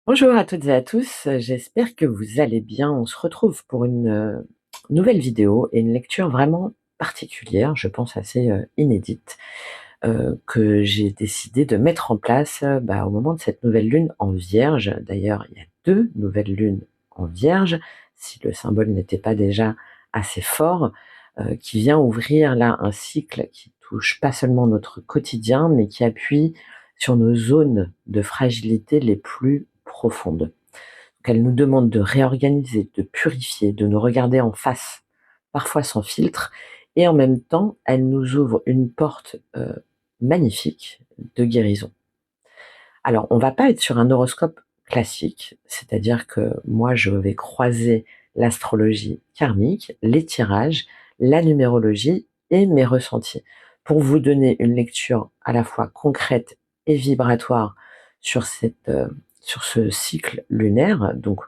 Bonjour à toutes et à tous, j'espère que vous allez bien. On se retrouve pour une nouvelle vidéo et une lecture vraiment particulière, je pense assez inédite, que j'ai décidé de mettre en place au moment de cette nouvelle lune en Vierge. D'ailleurs, il y a deux nouvelles lunes en Vierge, si le symbole n'était pas déjà assez fort, qui vient ouvrir là un cycle qui touche pas seulement notre quotidien, mais qui appuie sur nos zones de fragilité les plus profondes. Donc elle nous demande de réorganiser, de purifier, de nous regarder en face, parfois sans filtre, et en même temps, elle nous ouvre une porte magnifique de guérison. Alors, on va pas être sur un horoscope classique, c'est-à-dire que moi, je vais croiser l'astrologie karmique, les tirages, la numérologie et mes ressentis pour vous donner une lecture à la fois concrète et vibratoire sur sur ce cycle lunaire, donc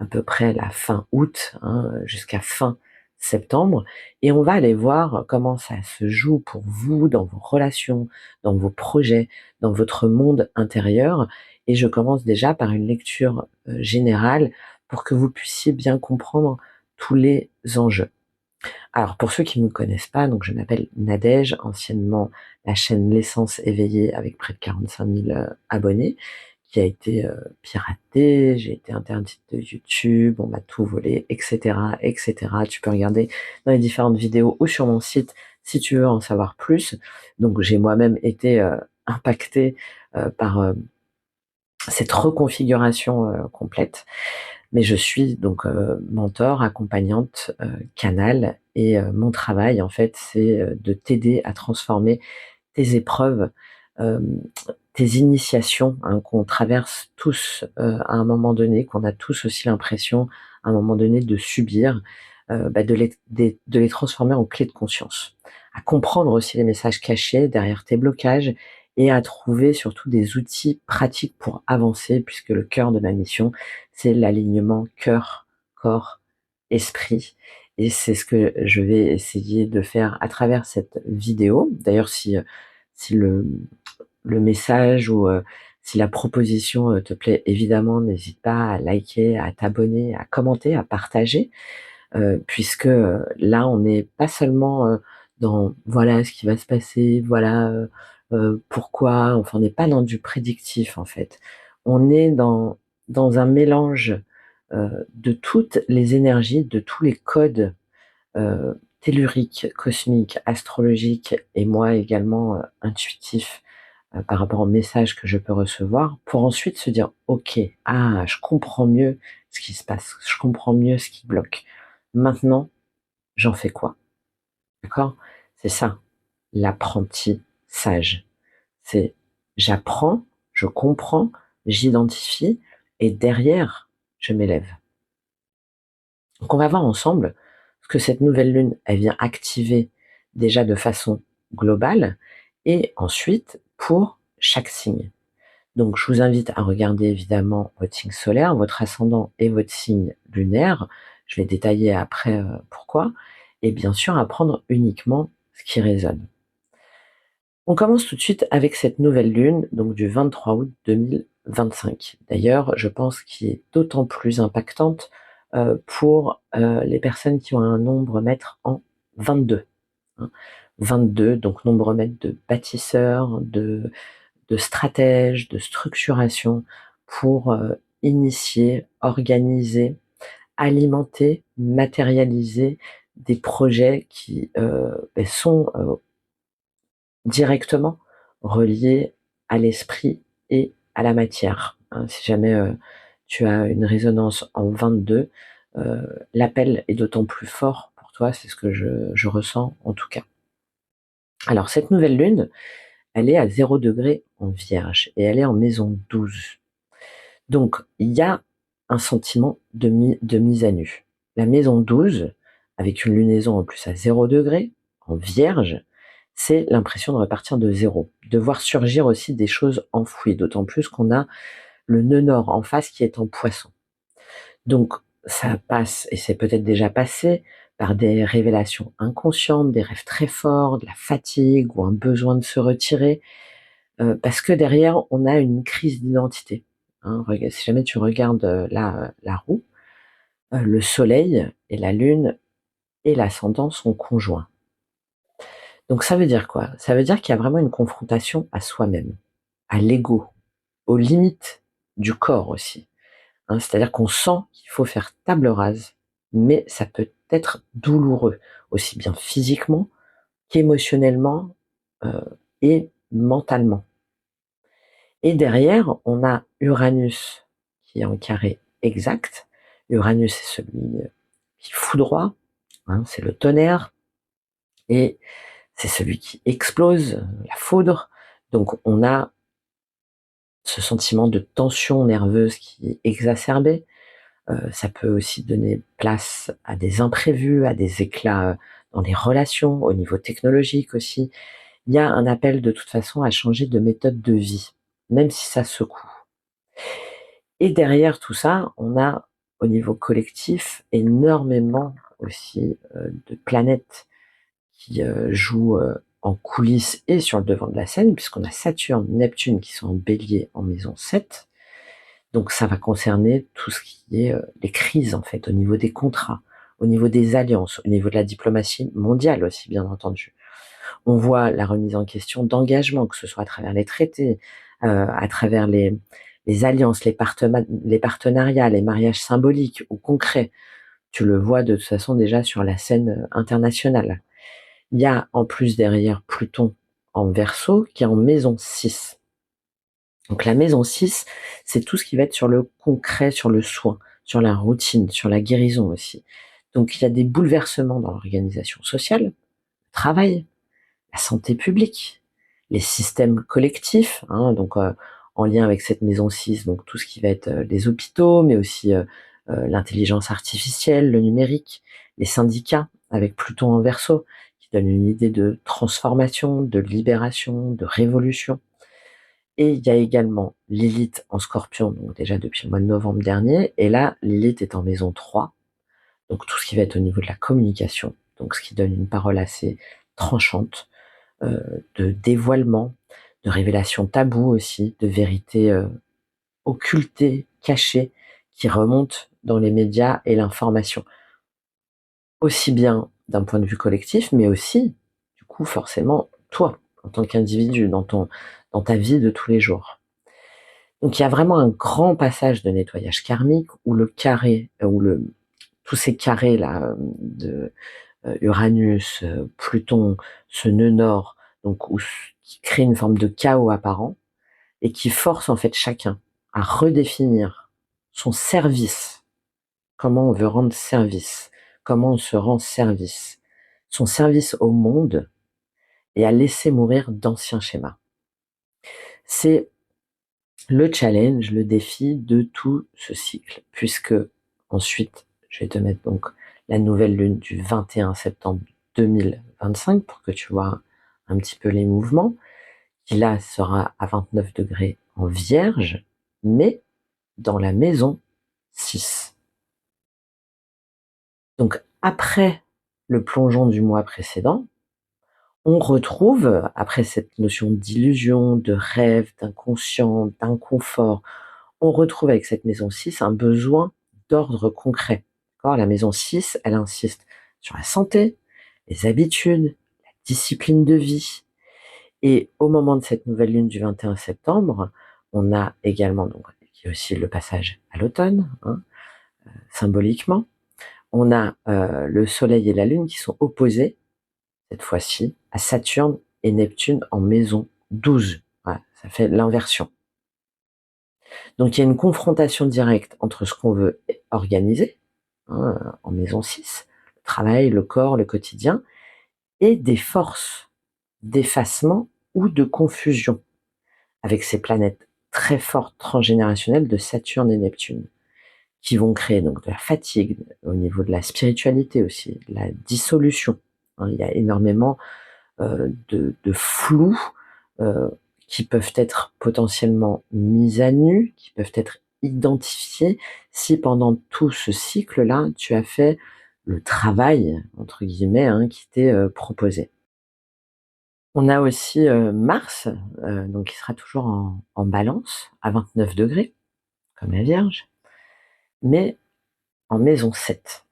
à peu près la fin août, hein, jusqu'à fin septembre, et on va aller voir comment ça se joue pour vous dans vos relations, dans vos projets, dans votre monde intérieur. Et je commence déjà par une lecture générale pour que vous puissiez bien comprendre tous les enjeux. Alors pour ceux qui ne me connaissent pas, donc je m'appelle Nadège, anciennement la chaîne L'Essence éveillée avec près de 45 000 abonnés, qui a été piratée, j'ai été interdite de YouTube, on m'a tout volé, etc., etc. Tu peux regarder dans les différentes vidéos ou sur mon site si tu veux en savoir plus. Donc j'ai moi-même été impactée par cette reconfiguration complète. Mais je suis donc mentor, accompagnante, canal, et mon travail en fait, c'est de t'aider à transformer tes épreuves, hem, tes initiations, hein, qu'on traverse tous à un moment donné, qu'on a tous aussi l'impression à un moment donné de subir, de les transformer en clés de conscience. À comprendre aussi les messages cachés derrière tes blocages et à trouver surtout des outils pratiques pour avancer, puisque le cœur de ma mission, c'est l'alignement cœur, corps, esprit, et c'est ce que je vais essayer de faire à travers cette vidéo. D'ailleurs, si le message ou si la proposition te plaît, évidemment, n'hésite pas à liker, à t'abonner, à commenter, à partager, puisque là, on n'est pas seulement dans voilà ce qui va se passer, voilà pourquoi, enfin, on n'est pas dans du prédictif en fait. On est dans un mélange de toutes les énergies, de tous les codes telluriques, cosmiques, astrologiques, et moi également intuitif, par rapport aux messages que je peux recevoir, pour ensuite se dire: «OK, ah, je comprends mieux ce qui se passe, je comprends mieux ce qui bloque. Maintenant, j'en fais quoi?» D'accord? C'est ça, l'apprentissage. C'est j'apprends, je comprends, j'identifie, et derrière, je m'élève. Donc on va voir ensemble ce que cette nouvelle lune, elle vient activer déjà de façon globale, et ensuite pour chaque signe. Donc je vous invite à regarder évidemment votre signe solaire, votre ascendant et votre signe lunaire. Je vais détailler après pourquoi. Et bien sûr à prendre uniquement ce qui résonne. On commence tout de suite avec cette nouvelle lune, donc du 23 août 2025. D'ailleurs, je pense qu'il est d'autant plus impactante pour les personnes qui ont un nombre maître en 22. Hein. 22, donc nombre maître de bâtisseur, de stratège, de structuration pour initier, organiser, alimenter, matérialiser des projets qui sont directement reliés à l'esprit et à la matière. Hein. Si jamais tu as une résonance en 22, l'appel est d'autant plus fort pour toi, c'est ce que je ressens en tout cas. Alors cette nouvelle lune, elle est à 0 degré en Vierge et elle est en maison 12. Donc il y a un sentiment de mise à nu. La maison 12, avec une lunaison en plus à 0 degré en Vierge, c'est l'impression de repartir de zéro, de voir surgir aussi des choses enfouies, d'autant plus qu'on a le nœud nord en face qui est en Poisson. Donc ça passe, et c'est peut-être déjà passé, par des révélations inconscientes, des rêves très forts, de la fatigue ou un besoin de se retirer, parce que derrière on a une crise d'identité. hein. Si jamais tu regardes la roue, le soleil et la lune et l'ascendant sont conjoints. Donc ça veut dire quoi? Ça veut dire qu'il y a vraiment une confrontation à soi-même, à l'ego, aux limites du corps aussi, hein. C'est-à-dire qu'on sent qu'il faut faire table rase, mais ça peut être douloureux, aussi bien physiquement qu'émotionnellement, et mentalement. Et derrière, on a Uranus qui est en carré exact. Uranus, c'est celui qui foudroie, hein, c'est le tonnerre, et c'est celui qui explose, la foudre. Donc on a ce sentiment de tension nerveuse qui est exacerbé. Ça peut aussi donner place à des imprévus, à des éclats dans les relations, au niveau technologique aussi. Il y a un appel de toute façon à changer de méthode de vie, même si ça secoue. Et derrière tout ça, on a au niveau collectif énormément aussi de planètes qui jouent en coulisses et sur le devant de la scène, puisqu'on a Saturne, Neptune qui sont en bélier en maison 7. Donc ça va concerner tout ce qui est les crises en fait, au niveau des contrats, au niveau des alliances, au niveau de la diplomatie mondiale aussi bien entendu. On voit la remise en question d'engagements, que ce soit à travers les traités, à travers les alliances, les partenariats, les mariages symboliques ou concrets. Tu le vois de toute façon déjà sur la scène internationale. Il y a en plus derrière Pluton en Verseau qui est en maison 6. Donc la maison 6, c'est tout ce qui va être sur le concret, sur le soin, sur la routine, sur la guérison aussi. Donc il y a des bouleversements dans l'organisation sociale, le travail, la santé publique, les systèmes collectifs, hein, donc en lien avec cette maison 6, donc tout ce qui va être les hôpitaux, mais aussi l'intelligence artificielle, le numérique, les syndicats avec Pluton en Verseau, qui donne une idée de transformation, de libération, de révolution. Et il y a également Lilith en Scorpion, donc déjà depuis le mois de novembre dernier, et là Lilith est en maison 3, donc tout ce qui va être au niveau de la communication, donc ce qui donne une parole assez tranchante, de dévoilement, de révélation taboue aussi, de vérité occultée, cachée, qui remonte dans les médias et l'information. Aussi bien d'un point de vue collectif, mais aussi, du coup, forcément, toi, en tant qu'individu, dans ta vie de tous les jours. Donc il y a vraiment un grand passage de nettoyage karmique où le carré, tous ces carrés là de Uranus, Pluton, ce nœud nord, donc qui crée une forme de chaos apparent et qui force en fait chacun à redéfinir son service, comment on veut rendre service, comment on se rend service, son service au monde et à laisser mourir d'anciens schémas. C'est le challenge, le défi de tout ce cycle, puisque ensuite, je vais te mettre donc la nouvelle lune du 21 septembre 2025 pour que tu vois un petit peu les mouvements, qui là sera à 29 degrés en Vierge, mais dans la maison 6. Donc après le plongeon du mois précédent, on retrouve, après cette notion d'illusion, de rêve, d'inconscient, d'inconfort, on retrouve avec cette maison 6 un besoin d'ordre concret. D'accord, la maison 6, elle insiste sur la santé, les habitudes, la discipline de vie. Et au moment de cette nouvelle lune du 21 septembre, on a également, donc, il y a aussi le passage à l'automne, hein, symboliquement. On a le soleil et la lune qui sont opposés, cette fois-ci, à Saturne et Neptune en maison 12. Voilà, ça fait l'inversion. Donc il y a une confrontation directe entre ce qu'on veut organiser, hein, en maison 6, le travail, le corps, le quotidien, et des forces d'effacement ou de confusion avec ces planètes très fortes transgénérationnelles de Saturne et Neptune, qui vont créer donc de la fatigue au niveau de la spiritualité aussi, de la dissolution. Hein, il y a énormément de flou euh, qui peuvent être potentiellement mis à nu, qui peuvent être identifiés si pendant tout ce cycle-là, tu as fait le travail, entre guillemets, hein, qui t'est proposé. On a aussi Mars, donc qui sera toujours en balance à 29 degrés. comme la Vierge, mais en maison 7.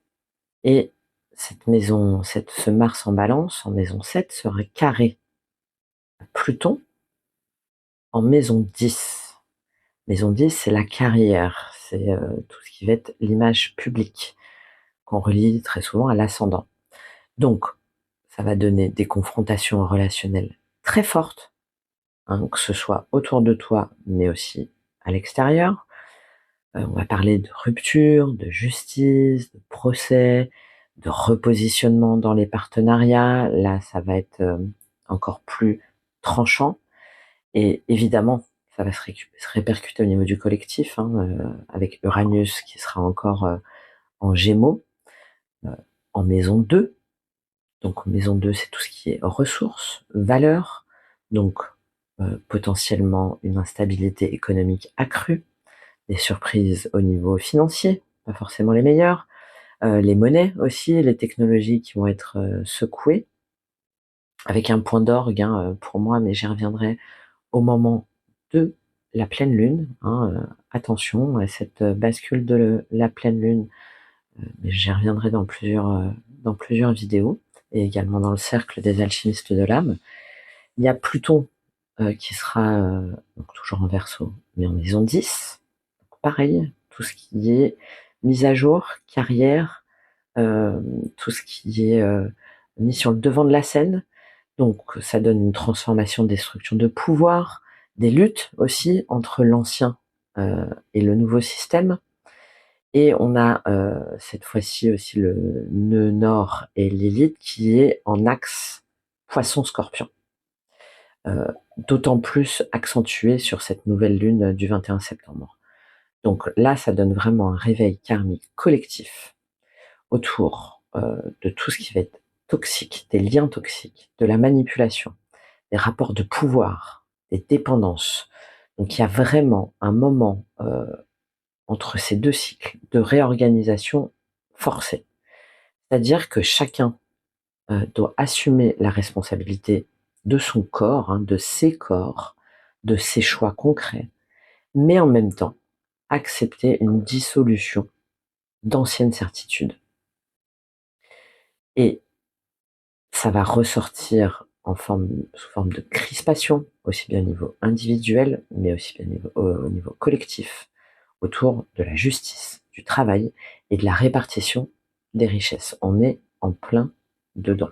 Et ce Mars en Balance, en maison 7, serait carré à Pluton en maison 10. Maison 10, c'est la carrière, c'est tout ce qui va être l'image publique, qu'on relie très souvent à l'ascendant. Donc, ça va donner des confrontations relationnelles très fortes, hein, que ce soit autour de toi, mais aussi à l'extérieur. On va parler de rupture, de justice, de procès, de repositionnement dans les partenariats. Là, ça va être encore plus tranchant. Et évidemment, ça va se répercuter au niveau du collectif, hein, avec Uranus qui sera encore en Gémeaux, en maison 2. Donc maison 2, c'est tout ce qui est ressources, valeurs, donc potentiellement une instabilité économique accrue, des surprises au niveau financier, pas forcément les meilleures, les monnaies aussi, les technologies qui vont être secouées, avec un point d'orgue pour moi, mais j'y reviendrai au moment de la pleine lune. Attention à cette bascule de la pleine lune, mais j'y reviendrai dans plusieurs vidéos, et également dans le cercle des alchimistes de l'âme. Il y a Pluton qui sera donc toujours en Verseau, mais en maison 10. Donc pareil, tout ce qui est mise à jour, carrière, tout ce qui est mis sur le devant de la scène. Donc ça donne une transformation des structures de pouvoir, des luttes aussi entre l'ancien et le nouveau système. Et on a cette fois-ci aussi le nœud nord et Lilith qui est en axe Poisson-Scorpion. D'autant plus accentué sur cette nouvelle lune du 21 septembre. Donc là, ça donne vraiment un réveil karmique collectif autour de tout ce qui va être toxique, des liens toxiques, de la manipulation, des rapports de pouvoir, des dépendances. Donc il y a vraiment un moment entre ces deux cycles de réorganisation forcée. C'est-à-dire que chacun doit assumer la responsabilité de son corps, de ses corps, de ses choix concrets, mais en même temps accepter une dissolution d'anciennes certitudes. Et ça va ressortir sous forme de crispation, aussi bien au niveau individuel, mais aussi bien au niveau collectif, autour de la justice, du travail et de la répartition des richesses. On est en plein dedans.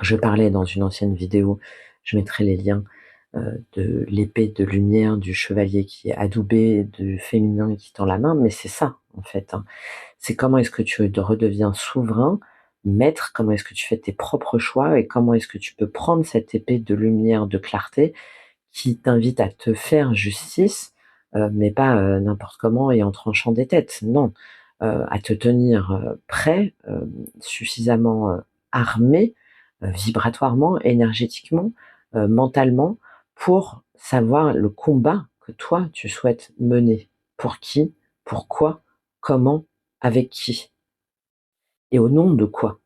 Je parlais dans une ancienne vidéo, je mettrai les liens de l'épée de lumière, du chevalier qui est adoubé, du féminin qui tend la main, mais c'est ça en fait. C'est comment est-ce que tu redeviens souverain, maître, comment est-ce que tu fais tes propres choix et comment est-ce que tu peux prendre cette épée de lumière, de clarté qui t'invite à te faire justice, mais pas n'importe comment et en tranchant des têtes, non, à te tenir prêt, suffisamment armé, vibratoirement, énergétiquement, mentalement, pour savoir le combat que toi tu souhaites mener. Pour qui, pourquoi, comment, avec qui et au nom de quoi.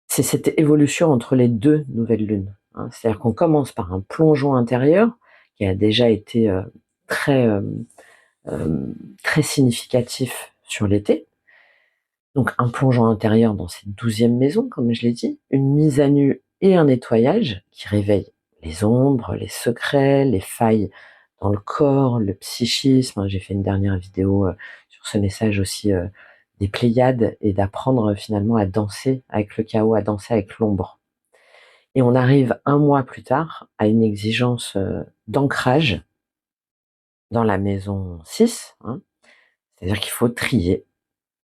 C'est cette évolution entre les deux nouvelles lunes. C'est-à-dire qu'on commence par un plongeon intérieur qui a déjà été très, très significatif sur l'été. Donc un plongeon intérieur dans cette 12e maison, comme je l'ai dit, une mise à nu et un nettoyage qui réveille les ombres, les secrets, les failles dans le corps, le psychisme. J'ai fait une dernière vidéo sur ce message aussi des Pléiades et d'apprendre finalement à danser avec le chaos, à danser avec l'ombre. Et on arrive un mois plus tard à une exigence d'ancrage dans la maison 6, c'est-à-dire qu'il faut trier,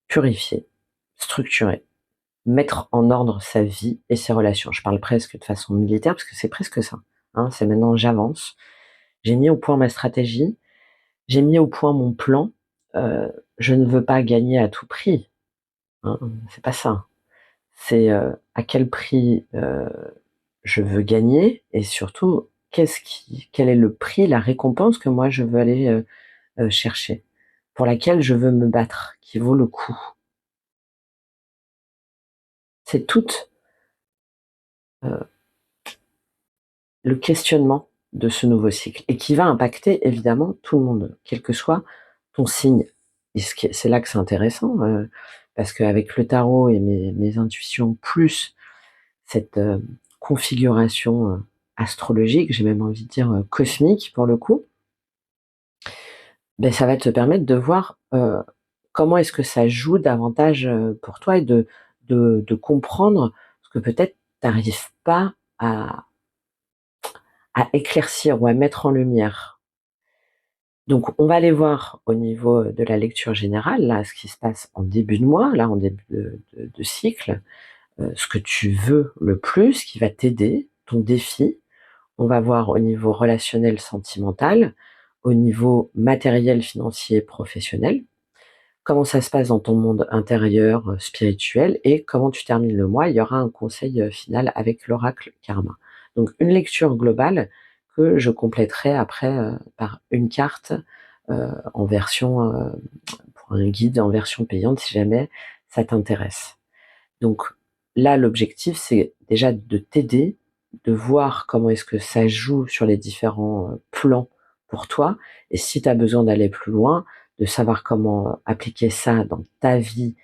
purifier, structurer, mettre en ordre sa vie et ses relations. Je parle presque de façon militaire parce que c'est presque ça. C'est maintenant j'avance. J'ai mis au point ma stratégie, j'ai mis au point mon plan. Je ne veux pas gagner à tout prix. C'est pas ça. C'est à quel prix je veux gagner et surtout quel est le prix, la récompense que moi je veux aller chercher, pour laquelle je veux me battre, qui vaut le coup. C'est tout le questionnement de ce nouveau cycle et qui va impacter évidemment tout le monde, quel que soit ton signe. Et c'est là que c'est intéressant, parce qu'avec le tarot et mes intuitions, plus cette configuration astrologique, j'ai même envie de dire cosmique pour le coup, ben, ça va te permettre de voir comment est-ce que ça joue davantage pour toi et de comprendre ce que peut-être tu n'arrives pas à éclaircir ou à mettre en lumière. Donc, on va aller voir au niveau de la lecture générale, là, ce qui se passe en début de mois, là, en début de cycle, ce que tu veux le plus, qui va t'aider, ton défi. On va voir au niveau relationnel, sentimental, au niveau matériel, financier, professionnel, comment ça se passe dans ton monde intérieur, spirituel, et comment tu termines le mois. Il y aura un conseil final avec l'oracle karma. Donc une lecture globale que je compléterai après par une carte en version, pour un guide en version payante si jamais ça t'intéresse. Donc là, l'objectif, c'est déjà de t'aider, de voir comment est-ce que ça joue sur les différents plans pour toi, et si tu as besoin d'aller plus loin, de savoir comment appliquer ça dans ta vie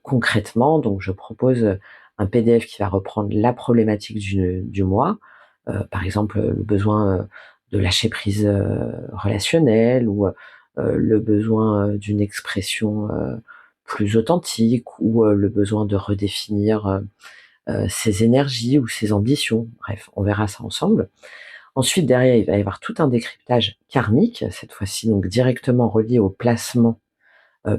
concrètement. Donc je propose un PDF qui va reprendre la problématique du mois, par exemple le besoin de lâcher prise relationnelle, ou le besoin d'une expression plus authentique, ou le besoin de redéfinir ses énergies ou ses ambitions. Bref, on verra ça ensemble. Ensuite, derrière, il va y avoir tout un décryptage karmique, cette fois-ci donc directement relié au placement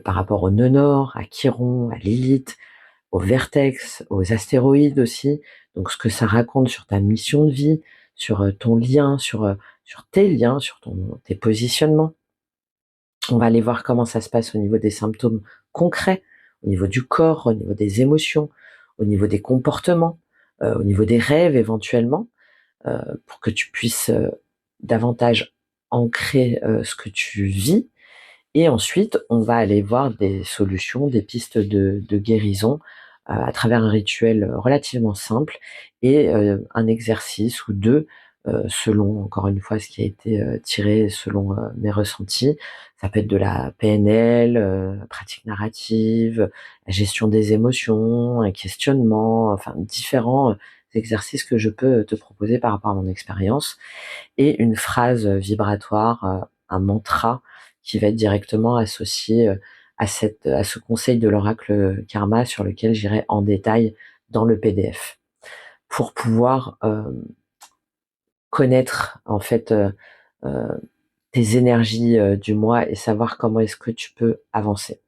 par rapport au nœud nord, à Chiron, à Lilith, au vertex, aux astéroïdes aussi. Donc ce que ça raconte sur ta mission de vie, sur ton lien, sur tes liens, sur tes positionnements. On va aller voir comment ça se passe au niveau des symptômes concrets, au niveau du corps, au niveau des émotions, au niveau des comportements, au niveau des rêves éventuellement, pour que tu puisses davantage ancrer ce que tu vis. Et ensuite, on va aller voir des solutions, des pistes de guérison à travers un rituel relativement simple et un exercice ou deux, selon, encore une fois, ce qui a été tiré selon mes ressentis. Ça peut être de la PNL, pratique narrative, la gestion des émotions, un questionnement, enfin différents exercices que je peux te proposer par rapport à mon expérience, et une phrase vibratoire, un mantra qui va être directement associé à ce conseil de l'oracle karma, sur lequel j'irai en détail dans le PDF, pour pouvoir connaître en fait euh, tes énergies du mois et savoir comment est-ce que tu peux avancer.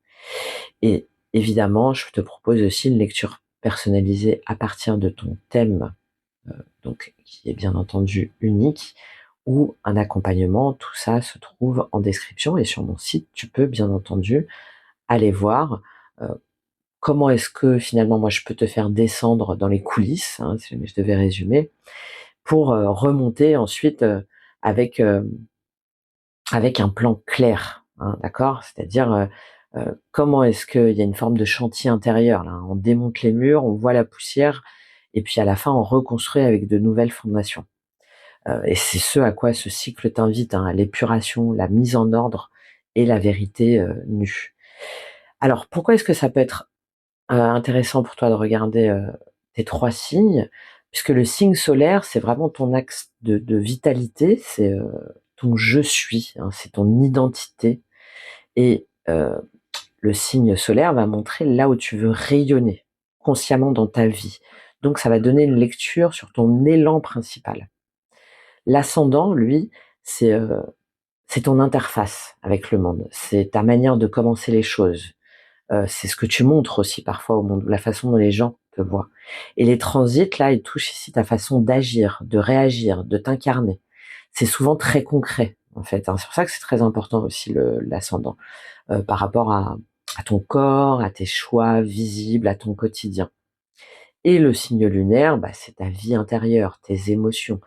Et évidemment, je te propose aussi une lecture personnalisée à partir de ton thème, donc qui est bien entendu unique, ou un accompagnement. Tout ça se trouve en description, et sur mon site, tu peux bien entendu aller voir euh, comment est-ce que finalement moi je peux te faire descendre dans les coulisses, hein, si jamais je devais résumer, pour remonter ensuite avec avec un plan clair, hein, d'accord? C'est-à-dire comment est-ce qu'il y a une forme de chantier intérieur là, on démonte les murs, on voit la poussière, et puis à la fin on reconstruit avec de nouvelles fondations. Et c'est ce à quoi ce cycle t'invite, hein, à l'épuration, la mise en ordre et la vérité nue. Alors, pourquoi est-ce que ça peut être intéressant pour toi de regarder tes 3 signes? Puisque le signe solaire, c'est vraiment ton axe de vitalité, c'est ton «je suis», hein, c'est ton identité, et le signe solaire va montrer là où tu veux rayonner consciemment dans ta vie. Donc ça va donner une lecture sur ton élan principal. L'ascendant, lui, c'est c'est ton interface avec le monde, c'est ta manière de commencer les choses, c'est ce que tu montres aussi parfois au monde, la façon dont les gens te voient. Et les transits, là, ils touchent ici ta façon d'agir, de réagir, de t'incarner. C'est souvent très concret, en fait, hein. C'est pour ça que c'est très important aussi l'ascendant, par rapport à ton corps, à tes choix visibles, à ton quotidien. Et le signe lunaire, bah, c'est ta vie intérieure, tes émotions,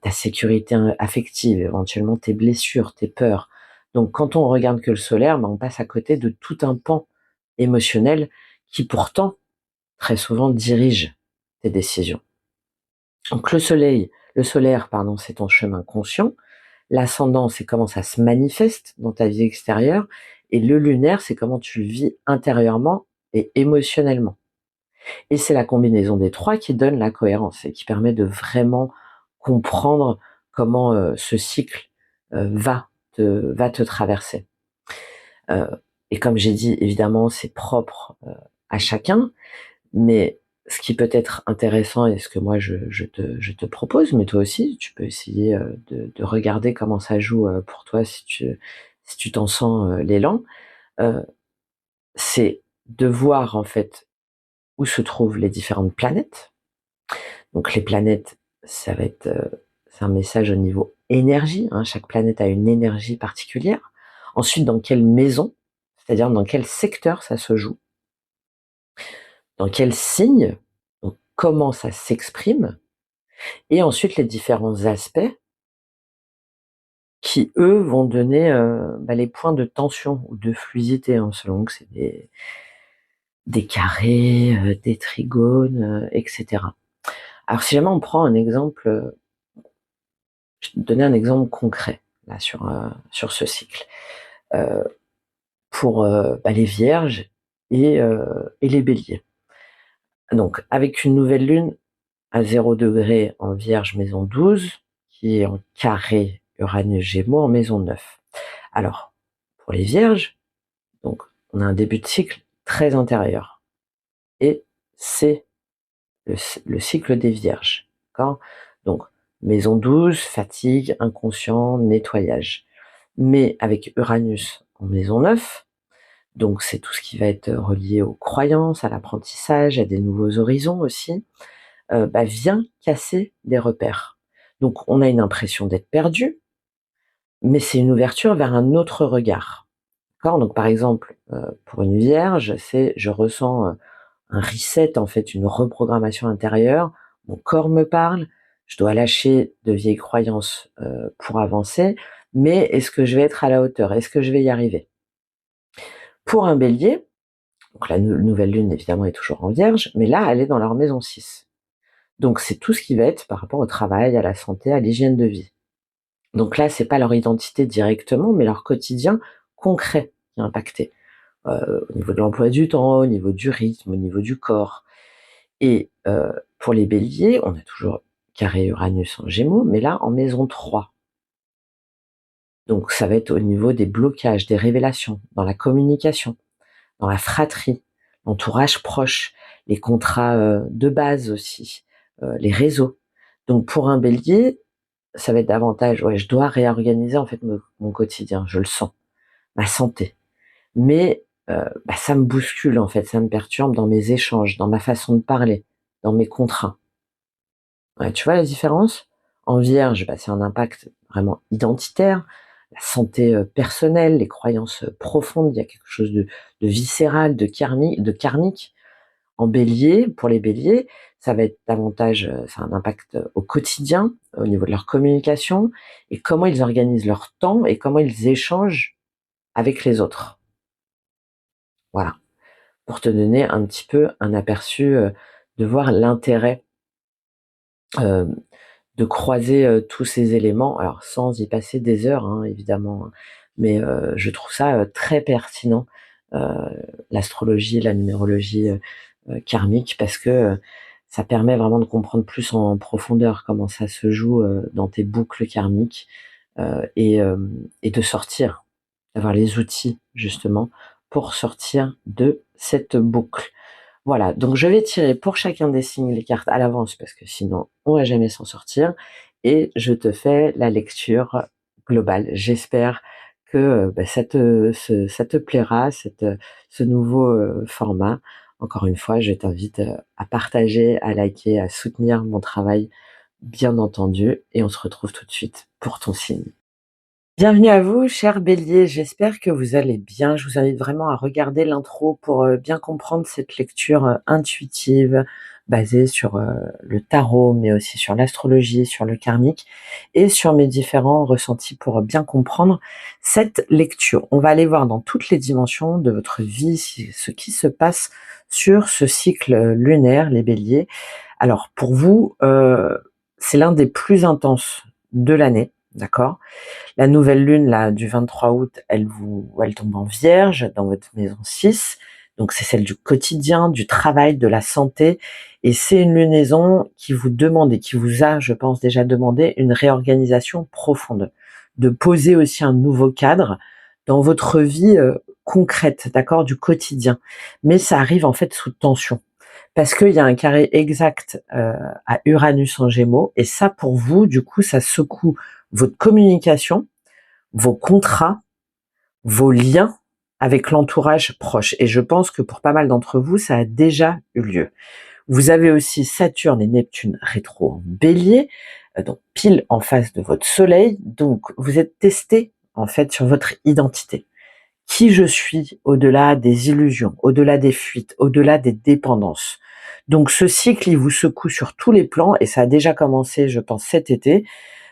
ta sécurité affective, éventuellement tes blessures, tes peurs. Donc quand on regarde que le solaire, bah, on passe à côté de tout un pan émotionnel qui pourtant, très souvent, dirige tes décisions. Donc le soleil, Le solaire, pardon, c'est ton chemin conscient. L'ascendant, c'est comment ça se manifeste dans ta vie extérieure. Et le lunaire, c'est comment tu le vis intérieurement et émotionnellement. Et c'est la combinaison des trois qui donne la cohérence et qui permet de vraiment comprendre comment ce cycle va te traverser. Et comme j'ai dit, évidemment, c'est propre à chacun, mais ce qui peut être intéressant et ce que moi je te propose, mais toi aussi, tu peux essayer de regarder comment ça joue pour toi si tu t'en sens l'élan, euh, c'est de voir en fait où se trouvent les différentes planètes. Donc les planètes, ça va être c'est un message au niveau énergie, hein, chaque planète a une énergie particulière. Ensuite, dans quelle maison, c'est-à-dire dans quel secteur ça se joue, dans quel signe, donc comment ça s'exprime, et ensuite les différents aspects qui, eux, vont donner les points de tension ou de fluidité, hein, selon que c'est des carrés, des trigones, etc. Alors si jamais on prend un exemple, je vais te donner un exemple concret là sur ce cycle. Euh, pour les vierges et les béliers. Donc avec une nouvelle lune à 0 degré en Vierge maison 12, qui est en carré Uranus Gémeaux en maison 9. Alors, pour les Vierges, donc on a un début de cycle très intérieur. Et c'est le cycle des Vierges. D'accord ? Donc, maison 12, fatigue, inconscient, nettoyage. Mais avec Uranus en maison 9, donc c'est tout ce qui va être relié aux croyances, à l'apprentissage, à des nouveaux horizons aussi, vient casser des repères. Donc on a une impression d'être perdu, mais c'est une ouverture vers un autre regard. D'accord ? Donc par exemple, pour une vierge, c'est je ressens un reset, en fait, une reprogrammation intérieure, mon corps me parle, je dois lâcher de vieilles croyances pour avancer, mais est-ce que je vais être à la hauteur? Est-ce que je vais y arriver? Pour un bélier, donc la nouvelle lune évidemment est toujours en vierge, mais là elle est dans leur maison 6. Donc c'est tout ce qui va être par rapport au travail, à la santé, à l'hygiène de vie. Donc là, c'est pas leur identité directement, mais leur quotidien concret qui est impacté. Au niveau de l'emploi du temps, au niveau du rythme, au niveau du corps. Et pour les béliers, on a toujours carré Uranus en Gémeaux, mais là en maison 3. Donc ça va être au niveau des blocages, des révélations, dans la communication, dans la fratrie, l'entourage proche, les contrats de base aussi, les réseaux. Donc pour un bélier, ça va être davantage, ouais, je dois réorganiser en fait mon quotidien, je le sens, ma santé. Mais ça me bouscule en fait, ça me perturbe dans mes échanges, dans ma façon de parler, dans mes contrats. Ouais, tu vois la différence? En vierge, c'est un impact vraiment identitaire, la santé personnelle, les croyances profondes, il y a quelque chose de viscéral, de karmique. En bélier, pour les béliers, ça va être davantage, ça a un impact au quotidien, au niveau de leur communication, et comment ils organisent leur temps et comment ils échangent avec les autres. Voilà, pour te donner un petit peu un aperçu, de voir l'intérêt euh, de croiser tous ces éléments, alors sans y passer des heures, hein, évidemment, hein, mais je trouve ça très pertinent, euh, l'astrologie, la numérologie karmique, parce que ça permet vraiment de comprendre plus en profondeur comment ça se joue dans tes boucles karmiques et de sortir, d'avoir les outils justement pour sortir de cette boucle. Voilà, donc je vais tirer pour chacun des signes les cartes à l'avance parce que sinon on va jamais s'en sortir et je te fais la lecture globale. J'espère que ça te plaira, ce nouveau format. Encore une fois, je t'invite à partager, à liker, à soutenir mon travail, bien entendu, et on se retrouve tout de suite pour ton signe. Bienvenue à vous, chers béliers, j'espère que vous allez bien. Je vous invite vraiment à regarder l'intro pour bien comprendre cette lecture intuitive basée sur le tarot, mais aussi sur l'astrologie, sur le karmique et sur mes différents ressentis pour bien comprendre cette lecture. On va aller voir dans toutes les dimensions de votre vie ce qui se passe sur ce cycle lunaire, les béliers. Alors pour vous, c'est l'un des plus intenses de l'année, d'accord? La nouvelle lune là du 23 août, elle tombe en Vierge dans votre maison 6, donc c'est celle du quotidien, du travail, de la santé, et c'est une lunaison qui vous demande et qui vous a, je pense, déjà demandé une réorganisation profonde, de poser aussi un nouveau cadre dans votre vie concrète, d'accord, du quotidien. Mais ça arrive en fait sous tension, parce qu'il y a un carré exact à Uranus en Gémeaux, et ça pour vous, du coup, ça secoue votre communication, vos contrats, vos liens avec l'entourage proche. Et je pense que pour pas mal d'entre vous, ça a déjà eu lieu. Vous avez aussi Saturne et Neptune rétro en Bélier, donc pile en face de votre Soleil. Donc vous êtes testé en fait sur votre identité. Qui je suis au-delà des illusions, au-delà des fuites, au-delà des dépendances. Donc ce cycle, il vous secoue sur tous les plans, et ça a déjà commencé, je pense, cet été,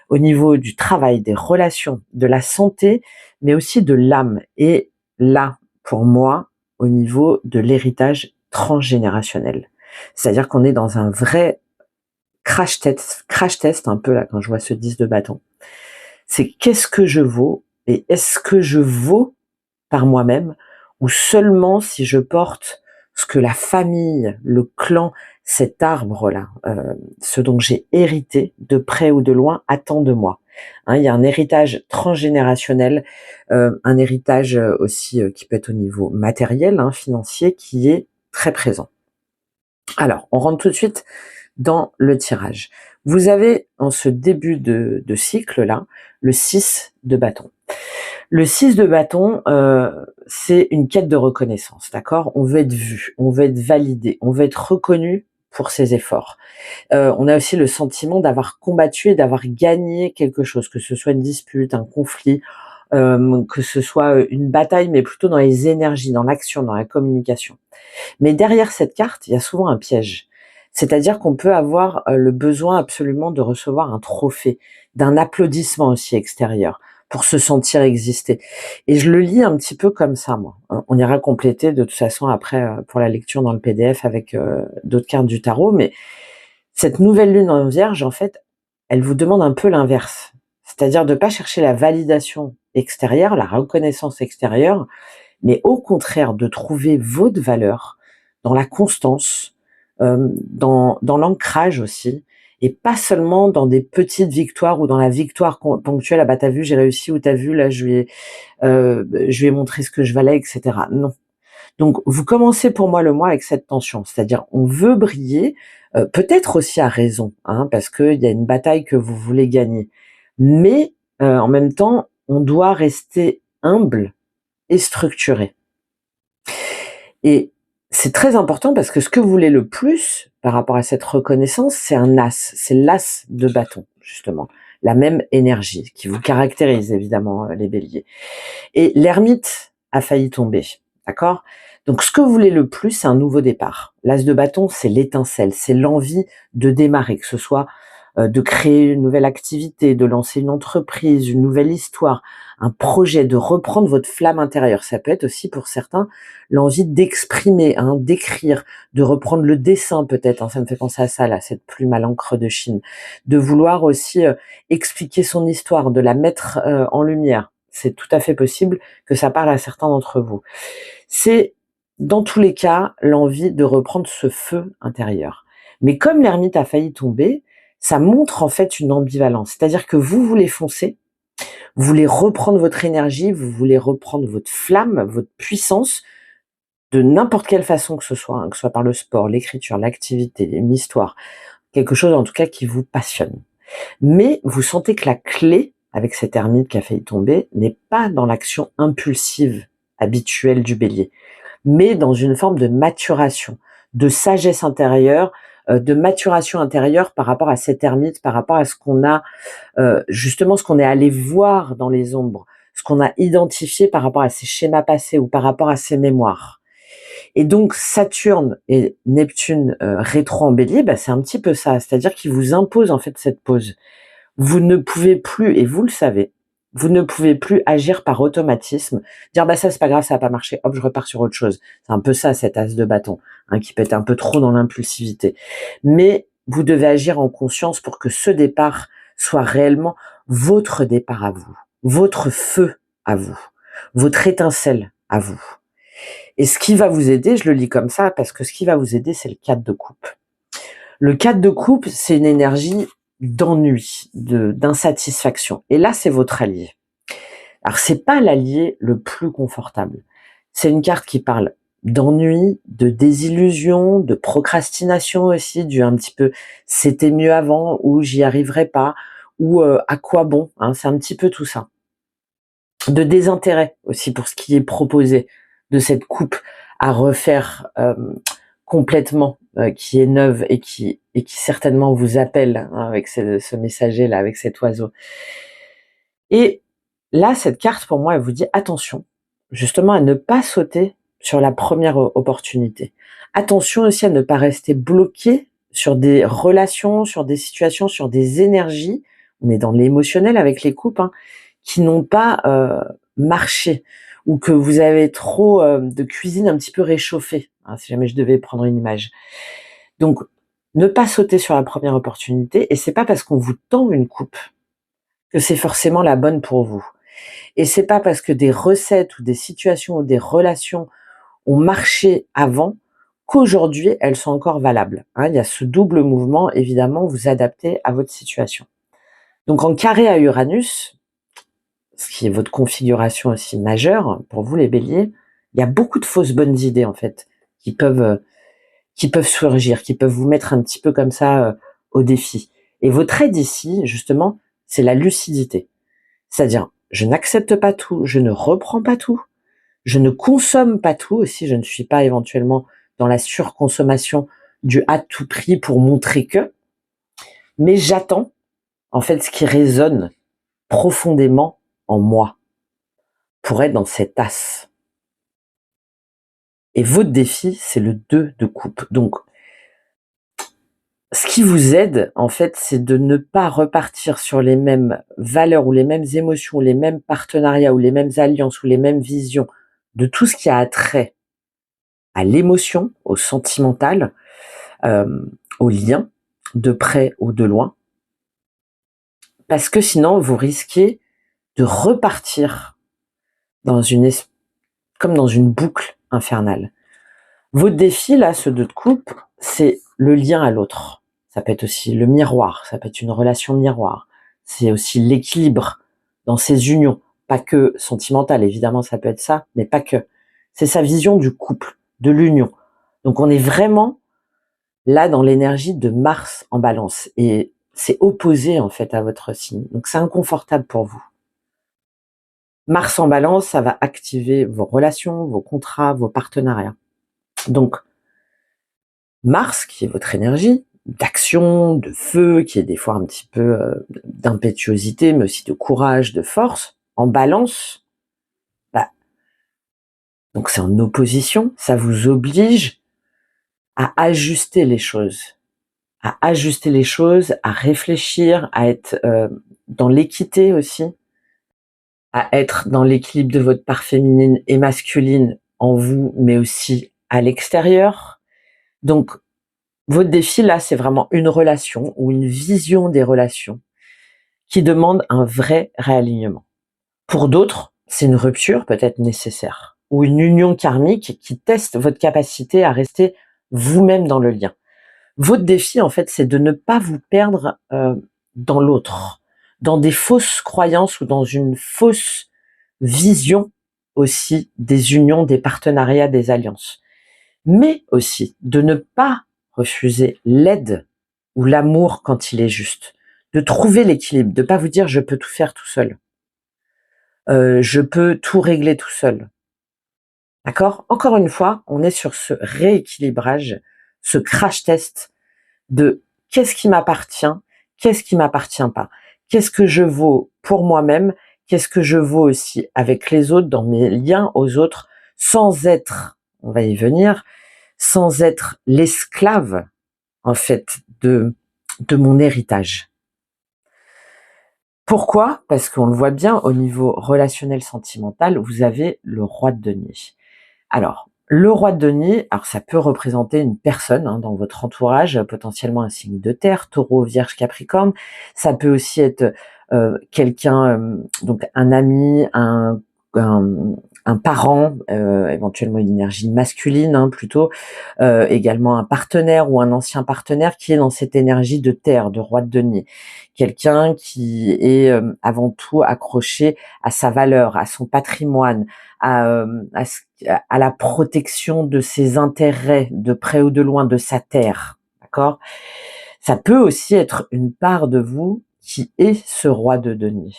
au niveau du travail, des relations, de la santé, mais aussi de l'âme. Et là, pour moi, au niveau de l'héritage transgénérationnel. C'est-à-dire qu'on est dans un vrai crash test un peu là quand je vois ce 10 de bâton. C'est qu'est-ce que je vaux, et est-ce que je vaux par moi-même, ou seulement si je porte ce que la famille, le clan, cet arbre-là, ce dont j'ai hérité de près ou de loin, attend de moi. Hein, il y a un héritage transgénérationnel, un héritage aussi qui peut être au niveau matériel, hein, financier, qui est très présent. Alors, on rentre tout de suite dans le tirage. Vous avez en ce début de cycle-là le 6 de bâton. Le 6 de bâton, c'est une quête de reconnaissance, d'accord? On veut être vu, on veut être validé, on veut être reconnu pour ses efforts. On a aussi le sentiment d'avoir combattu et d'avoir gagné quelque chose, que ce soit une dispute, un conflit, que ce soit une bataille, mais plutôt dans les énergies, dans l'action, dans la communication. Mais derrière cette carte, il y a souvent un piège. C'est-à-dire qu'on peut avoir le besoin absolument de recevoir un trophée, d'un applaudissement aussi extérieur, pour se sentir exister. Et je le lis un petit peu comme ça, moi. On ira compléter de toute façon après pour la lecture dans le PDF avec d'autres cartes du tarot, mais cette nouvelle lune en Vierge, en fait, elle vous demande un peu l'inverse. C'est-à-dire de ne pas chercher la validation extérieure, la reconnaissance extérieure, mais au contraire de trouver votre valeur dans la constance, dans l'ancrage aussi, et pas seulement dans des petites victoires ou dans la victoire ponctuelle. Ah bah t'as vu, j'ai réussi, ou t'as vu là, je lui ai montré ce que je valais, etc. Non. Donc vous commencez pour moi le mois avec cette tension, c'est-à-dire on veut briller, peut-être aussi à raison, hein, parce qu'il y a une bataille que vous voulez gagner, mais en même temps on doit rester humble et structuré. Et c'est très important parce que ce que vous voulez le plus par rapport à cette reconnaissance, c'est un as, c'est l'as de bâton, justement. La même énergie qui vous caractérise évidemment, les béliers. Et l'ermite a failli tomber, d'accord? Donc ce que vous voulez le plus, c'est un nouveau départ. L'as de bâton, c'est l'étincelle, c'est l'envie de démarrer, que ce soit de créer une nouvelle activité, de lancer une entreprise, une nouvelle histoire, un projet, de reprendre votre flamme intérieure. Ça peut être aussi pour certains l'envie d'exprimer, hein, d'écrire, de reprendre le dessin peut-être, hein, ça me fait penser à ça là, cette plume à l'encre de Chine, de vouloir aussi expliquer son histoire, de la mettre en lumière. C'est tout à fait possible que ça parle à certains d'entre vous. C'est dans tous les cas l'envie de reprendre ce feu intérieur. Mais comme l'ermite a failli tomber, ça montre en fait une ambivalence. C'est-à-dire que vous voulez foncer, vous voulez reprendre votre énergie, vous voulez reprendre votre flamme, votre puissance, de n'importe quelle façon que ce soit, hein, que ce soit par le sport, l'écriture, l'activité, une histoire, quelque chose en tout cas qui vous passionne. Mais vous sentez que la clé, avec cette ermite qui a failli tomber, n'est pas dans l'action impulsive habituelle du bélier, mais dans une forme de maturation, de sagesse intérieure, de maturation intérieure par rapport à cette ermite, par rapport à ce qu'on a, justement ce qu'on est allé voir dans les ombres, ce qu'on a identifié par rapport à ses schémas passés ou par rapport à ses mémoires. Et donc Saturne et Neptune rétro en bélier, bah, c'est un petit peu ça, c'est-à-dire qu'ils vous imposent en fait cette pause. Vous ne pouvez plus, et vous le savez, vous ne pouvez plus agir par automatisme, dire bah ça c'est pas grave, ça a pas marché, hop je repars sur autre chose. C'est un peu ça cet as de bâton, hein, qui peut être un peu trop dans l'impulsivité. Mais vous devez agir en conscience pour que ce départ soit réellement votre départ à vous, votre feu à vous, votre étincelle à vous. Et ce qui va vous aider, je le lis comme ça, parce que ce qui va vous aider, c'est le 4 de coupe. Le 4 de coupe, c'est une énergie d'ennui, d'insatisfaction. Et là, c'est votre allié. Alors, c'est pas l'allié le plus confortable. C'est une carte qui parle d'ennui, de désillusion, de procrastination aussi, du un petit peu c'était mieux avant, ou j'y arriverai pas, ou à quoi bon, hein, c'est un petit peu tout ça. De désintérêt aussi pour ce qui est proposé, de cette coupe à refaire complètement, qui est neuve et qui certainement vous appelle, hein, avec ce messager là, avec cet oiseau. Et là, cette carte pour moi, elle vous dit attention, justement à ne pas sauter sur la première opportunité. Attention aussi à ne pas rester bloqué sur des relations, sur des situations, sur des énergies. On est dans l'émotionnel avec les coupes, hein, qui n'ont pas marché, ou que vous avez trop de cuisine un petit peu réchauffée, hein, si jamais je devais prendre une image. Donc, ne pas sauter sur la première opportunité, et c'est pas parce qu'on vous tend une coupe que c'est forcément la bonne pour vous. Et c'est pas parce que des recettes ou des situations ou des relations ont marché avant qu'aujourd'hui elles sont encore valables, hein. Il y a ce double mouvement, évidemment, vous adaptez à votre situation. Donc en carré à Uranus, ce qui est votre configuration aussi majeure pour vous les béliers, il y a beaucoup de fausses bonnes idées en fait qui peuvent surgir, qui peuvent vous mettre un petit peu comme ça au défi. Et votre aide ici, justement, c'est la lucidité. C'est-à-dire, je n'accepte pas tout, je ne reprends pas tout, je ne consomme pas tout aussi, je ne suis pas éventuellement dans la surconsommation du à tout prix pour montrer que, mais j'attends en fait ce qui résonne profondément en moi pour être dans cet as. Et votre défi, c'est le 2 de coupe. Donc, ce qui vous aide, en fait, c'est de ne pas repartir sur les mêmes valeurs ou les mêmes émotions, ou les mêmes partenariats ou les mêmes alliances ou les mêmes visions de tout ce qui a trait à l'émotion, au sentimental, au lien, de près ou de loin, parce que sinon vous risquez de repartir dans comme dans une boucle infernale. Votre défi, là, ce 2 de coupe, c'est le lien à l'autre. Ça peut être aussi le miroir, ça peut être une relation miroir. C'est aussi l'équilibre dans ces unions, pas que sentimentale, évidemment, ça peut être ça, mais pas que. C'est sa vision du couple, de l'union. Donc on est vraiment là dans l'énergie de Mars en Balance, et c'est opposé en fait à votre signe. Donc c'est inconfortable pour vous. Mars en Balance, ça va activer vos relations, vos contrats, vos partenariats. Donc Mars, qui est votre énergie d'action, de feu, qui est des fois un petit peu d'impétuosité, mais aussi de courage, de force, en Balance, bah, donc c'est en opposition, ça vous oblige à ajuster les choses, à réfléchir, à être dans l'équité aussi, à être dans l'équilibre de votre part féminine et masculine en vous, mais aussi à l'extérieur. Donc, votre défi là, c'est vraiment une relation ou une vision des relations qui demande un vrai réalignement. Pour d'autres, c'est une rupture peut-être nécessaire ou une union karmique qui teste votre capacité à rester vous-même dans le lien. Votre défi, en fait, c'est de ne pas vous perdre dans l'autre, dans des fausses croyances ou dans une fausse vision aussi des unions, des partenariats, des alliances. Mais aussi de ne pas refuser l'aide ou l'amour quand il est juste. De trouver l'équilibre, de pas vous dire je peux tout faire tout seul. Je peux tout régler tout seul. D'accord? Encore une fois, on est sur ce rééquilibrage, ce crash test de qu'est-ce qui m'appartient, qu'est-ce qui m'appartient pas, qu'est-ce que je vaux pour moi-même, qu'est-ce que je vaux aussi avec les autres, dans mes liens aux autres, sans être, on va y venir, sans être l'esclave, en fait, de mon héritage. Pourquoi? Parce qu'on le voit bien au niveau relationnel sentimental, vous avez le roi de denier. Alors, Le roi de denier, alors ça peut représenter une personne dans votre entourage, potentiellement un signe de terre, taureau, vierge, capricorne. Ça peut aussi être quelqu'un, donc un ami, un, un parent, éventuellement une énergie masculine plutôt, également un partenaire ou un ancien partenaire qui est dans cette énergie de terre, de roi de denier. Quelqu'un qui est avant tout accroché à sa valeur, à son patrimoine, à la protection de ses intérêts, de près ou de loin, de sa terre, d'accord? Ça peut aussi être une part de vous qui est ce roi de denier.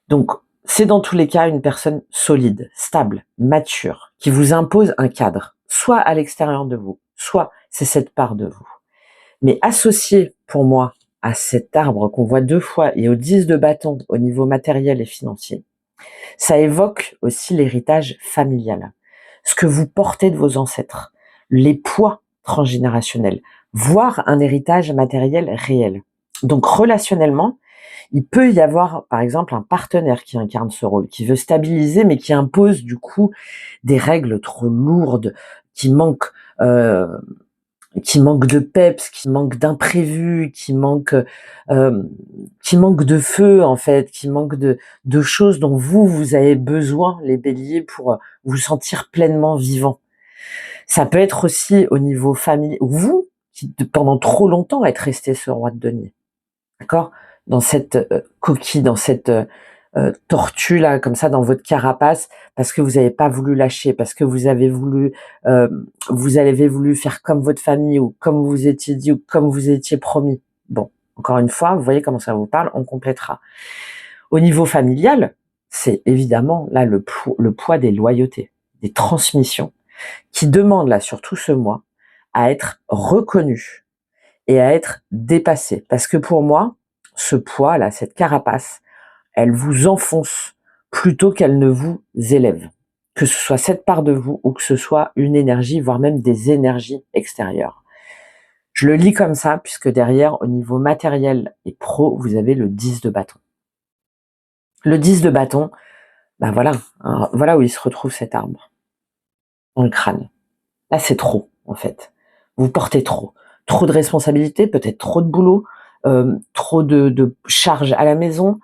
Donc, c'est dans tous les cas une personne solide, stable, mature, qui vous impose un cadre, soit à l'extérieur de vous, soit c'est cette part de vous. Mais associé, pour moi, à cet arbre qu'on voit 2 fois et au 10 de bâton au niveau matériel et financier, ça évoque aussi l'héritage familial, ce que vous portez de vos ancêtres, les poids transgénérationnels, voire un héritage matériel réel. Donc relationnellement, il peut y avoir par exemple un partenaire qui incarne ce rôle, qui veut stabiliser mais qui impose du coup des règles trop lourdes, qui manquent de peps, qui manque d'imprévus, qui manque de feu en fait, qui manque de choses dont vous avez besoin, les béliers, pour vous sentir pleinement vivant. Ça peut être aussi au niveau famille, vous qui pendant trop longtemps êtes resté ce roi de denier, d'accord, dans cette coquille, dans cette tortue là, comme ça, dans votre carapace, parce que vous n'avez pas voulu lâcher, parce que vous avez voulu faire comme votre famille, ou comme vous étiez dit, ou comme vous étiez promis. Bon, encore une fois, vous voyez comment ça vous parle, on complétera. Au niveau familial, c'est évidemment là le poids des loyautés, des transmissions, qui demandent là, surtout ce mois, à être reconnu et à être dépassé. Parce que pour moi, ce poids là, cette carapace, elle vous enfonce plutôt qu'elle ne vous élève. Que ce soit cette part de vous ou que ce soit une énergie, voire même des énergies extérieures. Je le lis comme ça, puisque derrière, au niveau matériel et pro, vous avez le 10 de bâton. Le 10 de bâton, ben voilà, voilà où il se retrouve cet arbre, dans le crâne. Là, c'est trop, en fait. Vous portez trop. Trop de responsabilités, peut-être trop de boulot, trop de charges à la maison,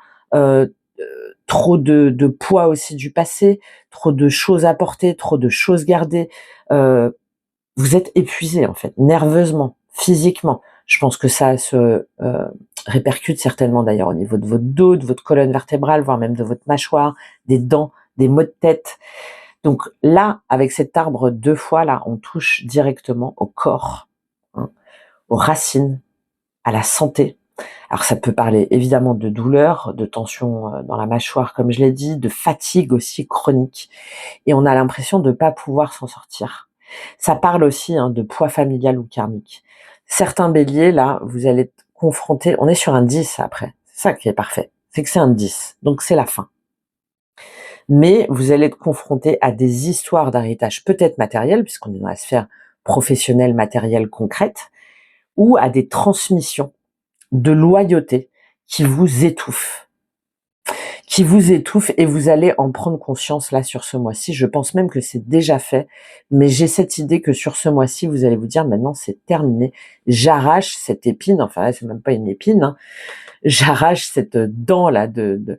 trop de poids aussi du passé, trop de choses à porter, trop de choses gardées. Vous êtes épuisé, en fait, nerveusement, physiquement. Je pense que ça se répercute certainement d'ailleurs au niveau de votre dos, de votre colonne vertébrale, voire même de votre mâchoire, des dents, des maux de tête. Donc là, avec cet arbre 2 fois, là, on touche directement au corps, aux racines, à la santé. Alors ça peut parler évidemment de douleur, de tension dans la mâchoire, comme je l'ai dit, de fatigue aussi chronique. Et on a l'impression de ne pas pouvoir s'en sortir. Ça parle aussi de poids familial ou karmique. Certains béliers, là, vous allez être confrontés, on est sur un 10 après. C'est ça qui est parfait. C'est que c'est un 10. Donc c'est la fin. Mais vous allez être confronté à des histoires d'héritage peut-être matériel, puisqu'on est dans la sphère professionnelle, matérielle, concrète, ou à des transmissions de loyauté qui vous étouffent. Et vous allez en prendre conscience là sur ce mois-ci. Je pense même que c'est déjà fait, mais j'ai cette idée que sur ce mois-ci, vous allez vous dire maintenant c'est terminé, j'arrache cette épine, enfin là c'est même pas une épine, j'arrache cette dent là de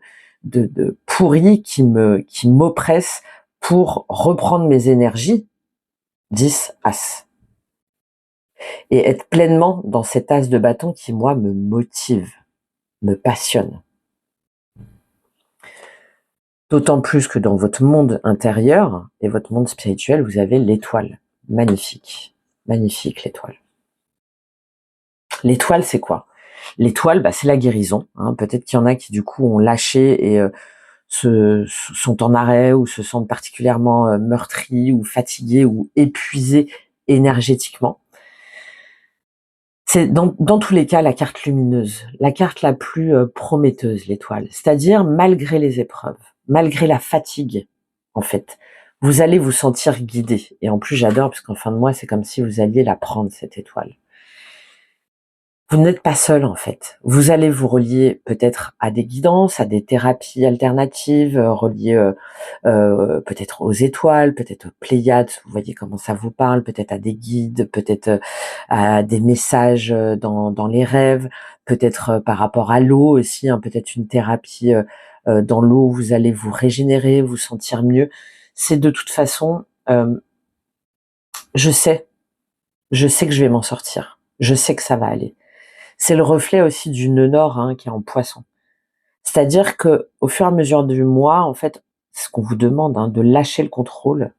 pourri qui m'oppresse pour reprendre mes énergies, 10 as. Et être pleinement dans cet as de bâton qui moi me motive, me passionne. D'autant plus que dans votre monde intérieur et votre monde spirituel, vous avez l'étoile. Magnifique. Magnifique l'étoile. L'étoile, c'est quoi? L'étoile, c'est la guérison. Peut-être qu'il y en a qui du coup ont lâché et sont en arrêt ou se sentent particulièrement meurtris ou fatigués ou épuisés énergétiquement. C'est dans tous les cas la carte lumineuse, la carte la plus prometteuse, l'étoile. C'est-à-dire malgré les épreuves, malgré la fatigue, en fait, vous allez vous sentir guidé. Et en plus, j'adore parce qu'en fin de mois, c'est comme si vous alliez la prendre, cette étoile. Vous n'êtes pas seul en fait. Vous allez vous relier peut-être à des guidances, à des thérapies alternatives, reliées peut-être aux étoiles, peut-être aux Pléiades, vous voyez comment ça vous parle, peut-être à des guides, peut-être à des messages dans les rêves, peut-être par rapport à l'eau aussi, hein, peut-être une thérapie dans l'eau où vous allez vous régénérer, vous sentir mieux. C'est de toute façon, je sais que je vais m'en sortir, je sais que ça va aller. C'est le reflet aussi du nœud nord hein, qui est en poisson. C'est-à-dire que au fur et à mesure du mois, en fait, c'est ce qu'on vous demande, hein, de lâcher le contrôle.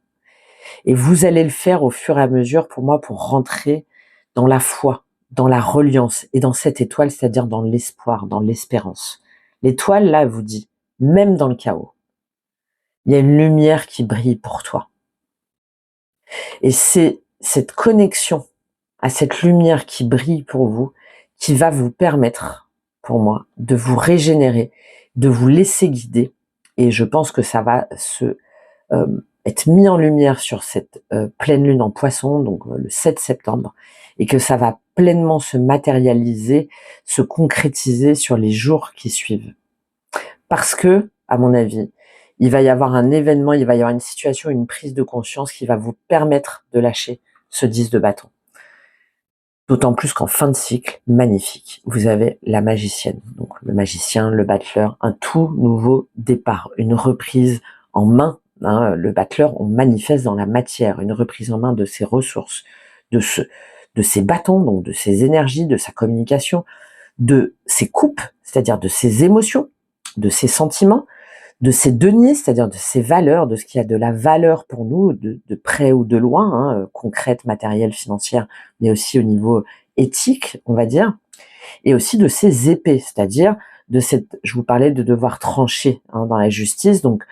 Et vous allez le faire au fur et à mesure, pour moi, pour rentrer dans la foi, dans la reliance et dans cette étoile, c'est-à-dire dans l'espoir, dans l'espérance. L'étoile, là, elle vous dit, même dans le chaos, il y a une lumière qui brille pour toi. Et c'est cette connexion à cette lumière qui brille pour vous qui va vous permettre, pour moi, de vous régénérer, de vous laisser guider. Et je pense que ça va être mis en lumière sur cette pleine lune en poisson, donc le 7 septembre, et que ça va pleinement se matérialiser, se concrétiser sur les jours qui suivent. Parce que, à mon avis, il va y avoir un événement, il va y avoir une situation, une prise de conscience qui va vous permettre de lâcher ce 10 de bâton. D'autant plus qu'en fin de cycle, magnifique, vous avez la magicienne, donc le magicien, le battleur, un tout nouveau départ, une reprise en main. Hein, le battleur, on manifeste dans la matière, une reprise en main de ses ressources, de ses bâtons, donc de ses énergies, de sa communication, de ses coupes, c'est-à-dire de ses émotions, de ses sentiments, de ses deniers, c'est-à-dire de ses valeurs, de ce qui a de la valeur pour nous, de près ou de loin, hein, concrète, matérielle, financière, mais aussi au niveau éthique, on va dire, et aussi de ses épées, c'est-à-dire de cette, je vous parlais de devoir trancher hein, dans la justice, donc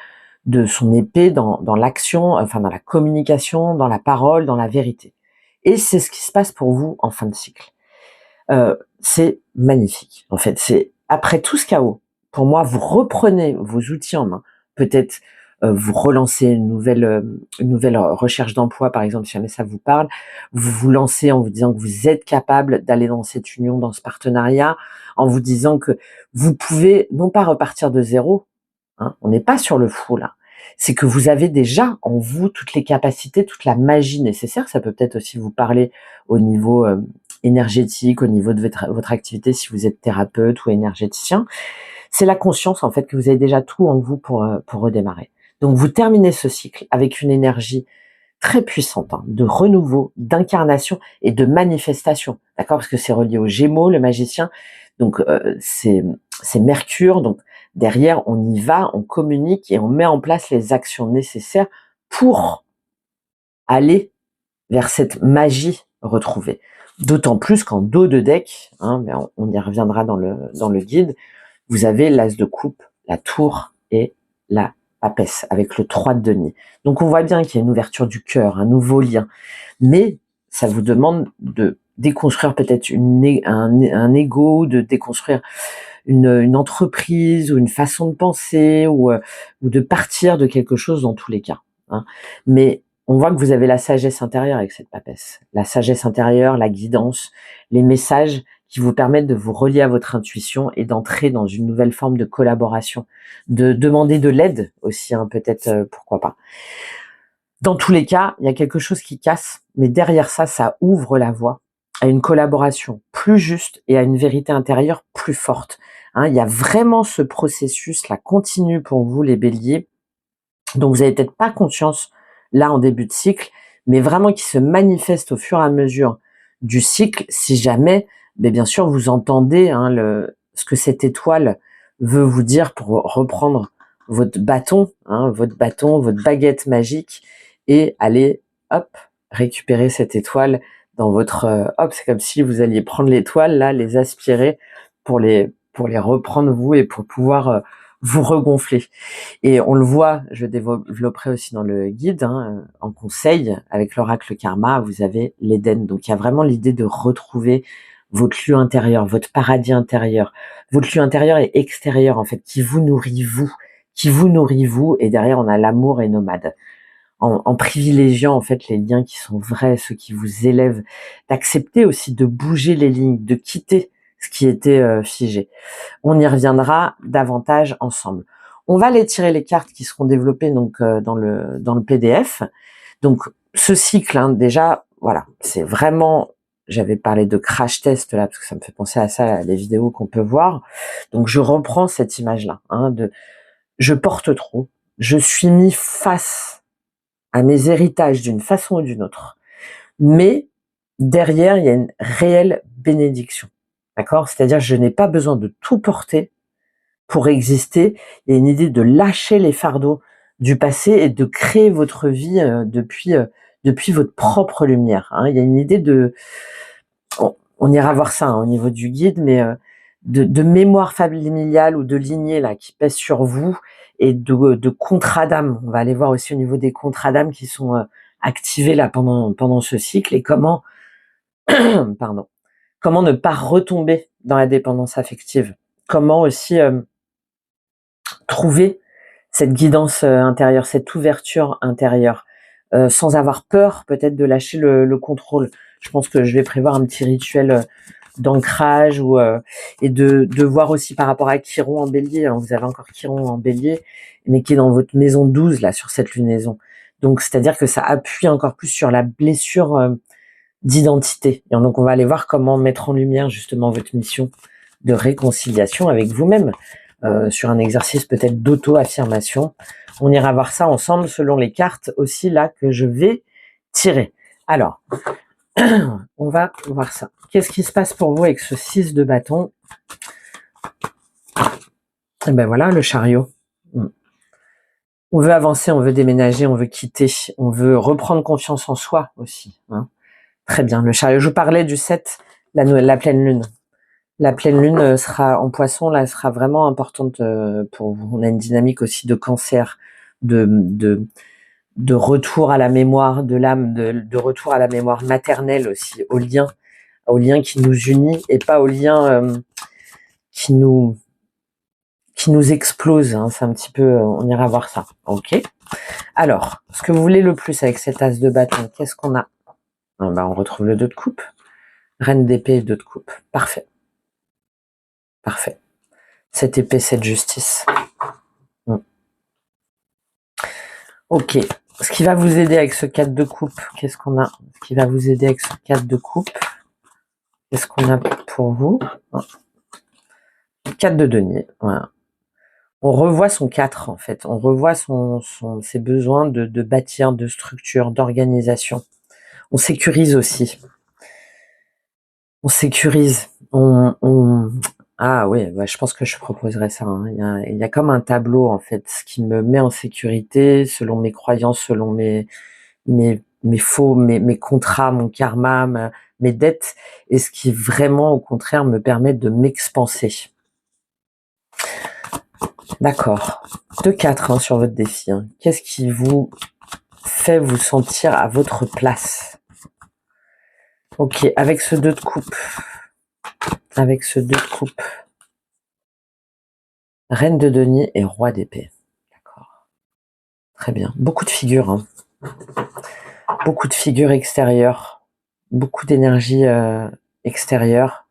de son épée dans l'action, enfin dans la communication, dans la parole, dans la vérité. Et c'est ce qui se passe pour vous en fin de cycle. C'est magnifique, en fait. C'est après tout ce chaos, pour moi, vous reprenez vos outils en main. Peut-être vous relancez une nouvelle recherche d'emploi, par exemple, si jamais ça vous parle. Vous vous lancez en vous disant que vous êtes capable d'aller dans cette union, dans ce partenariat, en vous disant que vous pouvez non pas repartir de zéro, hein, on n'est pas sur le fou là. C'est que vous avez déjà en vous toutes les capacités, toute la magie nécessaire. Ça peut peut-être aussi vous parler au niveau énergétique, au niveau de votre activité si vous êtes thérapeute ou énergéticien. C'est la conscience en fait que vous avez déjà tout en vous pour redémarrer. Donc vous terminez ce cycle avec une énergie très puissante hein, de renouveau, d'incarnation et de manifestation. D'accord, parce que c'est relié au Gémeaux, le magicien. Donc c'est Mercure. Donc derrière, on y va, on communique et on met en place les actions nécessaires pour aller vers cette magie retrouvée. D'autant plus qu'en dos de deck, hein, mais on y reviendra dans le guide, vous avez l'as de coupe, la tour et la papesse avec le 3 de denier. Donc on voit bien qu'il y a une ouverture du cœur, un nouveau lien. Mais ça vous demande de déconstruire peut-être un ego, de déconstruire une entreprise ou une façon de penser ou de partir de quelque chose dans tous les cas. Hein. Mais on voit que vous avez la sagesse intérieure avec cette papesse. La sagesse intérieure, la guidance, les messages qui vous permettent de vous relier à votre intuition et d'entrer dans une nouvelle forme de collaboration, de demander de l'aide aussi, hein, peut-être, pourquoi pas. Dans tous les cas, il y a quelque chose qui casse, mais derrière ça, ça ouvre la voie à une collaboration plus juste et à une vérité intérieure plus forte. Hein, il y a vraiment ce processus-là continu pour vous, les béliers, dont vous n'avez peut-être pas conscience là en début de cycle, mais vraiment qui se manifeste au fur et à mesure du cycle, si jamais, mais bien sûr, vous entendez hein, ce que cette étoile veut vous dire pour reprendre votre bâton, votre baguette magique, et aller, hop, récupérer cette étoile dans votre... hop, c'est comme si vous alliez prendre l'étoile, là, les aspirer pour les reprendre vous et pour pouvoir vous regonfler. Et on le voit, je développerai aussi dans le guide, hein, en conseil, avec l'oracle karma, vous avez l'Éden. Donc il y a vraiment l'idée de retrouver votre lieu intérieur, votre paradis intérieur, votre lieu intérieur et extérieur en fait, qui vous nourrit vous, et derrière on a l'amour et nomade. en privilégiant en fait les liens qui sont vrais, ceux qui vous élèvent, d'accepter aussi de bouger les lignes, de quitter ce qui était figé. On y reviendra davantage ensemble. On va aller tirer les cartes qui seront développées donc dans le PDF. Donc ce cycle, hein, déjà, voilà, c'est vraiment, j'avais parlé de crash test là parce que ça me fait penser à ça, les vidéos qu'on peut voir. Donc je reprends cette image-là, hein, de je porte trop, je suis mis face à mes héritages d'une façon ou d'une autre, mais derrière il y a une réelle bénédiction, d'accord? C'est-à-dire je n'ai pas besoin de tout porter pour exister. Il y a une idée de lâcher les fardeaux du passé et de créer votre vie depuis votre propre lumière, hein. Il y a une idée de, on ira voir ça, hein, au niveau du guide, mais de mémoire familiale ou de lignée là qui pèse sur vous et de contrats d'âme. On va aller voir aussi au niveau des contrats d'âme qui sont activés là pendant ce cycle et comment pardon, comment ne pas retomber dans la dépendance affective. Comment aussi trouver cette guidance intérieure, cette ouverture intérieure, sans avoir peur peut-être de lâcher le contrôle. Je pense que je vais prévoir un petit rituel d'ancrage ou et de voir aussi par rapport à Chiron en Bélier, hein, vous avez encore Chiron en Bélier, mais qui est dans votre maison 12 là sur cette lunaison. Donc c'est-à-dire que ça appuie encore plus sur la blessure d'identité. Et donc on va aller voir comment mettre en lumière justement votre mission de réconciliation avec vous-même. Sur un exercice peut-être d'auto-affirmation. On ira voir ça ensemble selon les cartes aussi là que je vais tirer. Alors, on va voir ça. Qu'est-ce qui se passe pour vous avec ce 6 de bâton? Et ben voilà, le chariot. On veut avancer, on veut déménager, on veut quitter, on veut reprendre confiance en soi aussi, hein. Très bien, le chariot. Je vous parlais du 7, la pleine lune. La pleine lune sera en poisson, là, sera vraiment importante pour vous. On a une dynamique aussi de cancer, de retour à la mémoire de l'âme, de retour à la mémoire maternelle aussi, au lien qui nous unit et pas au lien qui nous explose, hein. C'est un petit peu, on ira voir ça. Ok. Alors, ce que vous voulez le plus avec cet as de bâton, qu'est-ce qu'on a? On retrouve le 2 de coupe, reine d'épée et 2 de coupe. Parfait. Parfait. 7 épée, 7 justice. Ok. Ce qui va vous aider avec ce 4 de coupe, qu'est-ce qu'on a? Ce qui va vous aider avec ce 4 de coupe, qu'est-ce qu'on a pour vous? 4 de denier. Voilà. On revoit son 4 en fait. On revoit ses besoins de bâtir, de structure, d'organisation. On sécurise aussi. On sécurise. Ah oui, bah, je pense que je proposerais ça, hein. Il y a comme un tableau en fait, ce qui me met en sécurité selon mes croyances, selon mes contrats, mon karma, mes dettes, et ce qui vraiment au contraire me permet de m'expanser. D'accord. 2-4 hein, sur votre défi, hein. Qu'est-ce qui vous fait vous sentir à votre place? Ok, avec ce 2 de coupe. Avec ce 2 de coupe. Reine de denier et roi d'épée. D'accord. Très bien. Beaucoup de figures, hein. Beaucoup de figures extérieures. Beaucoup d'énergie extérieure.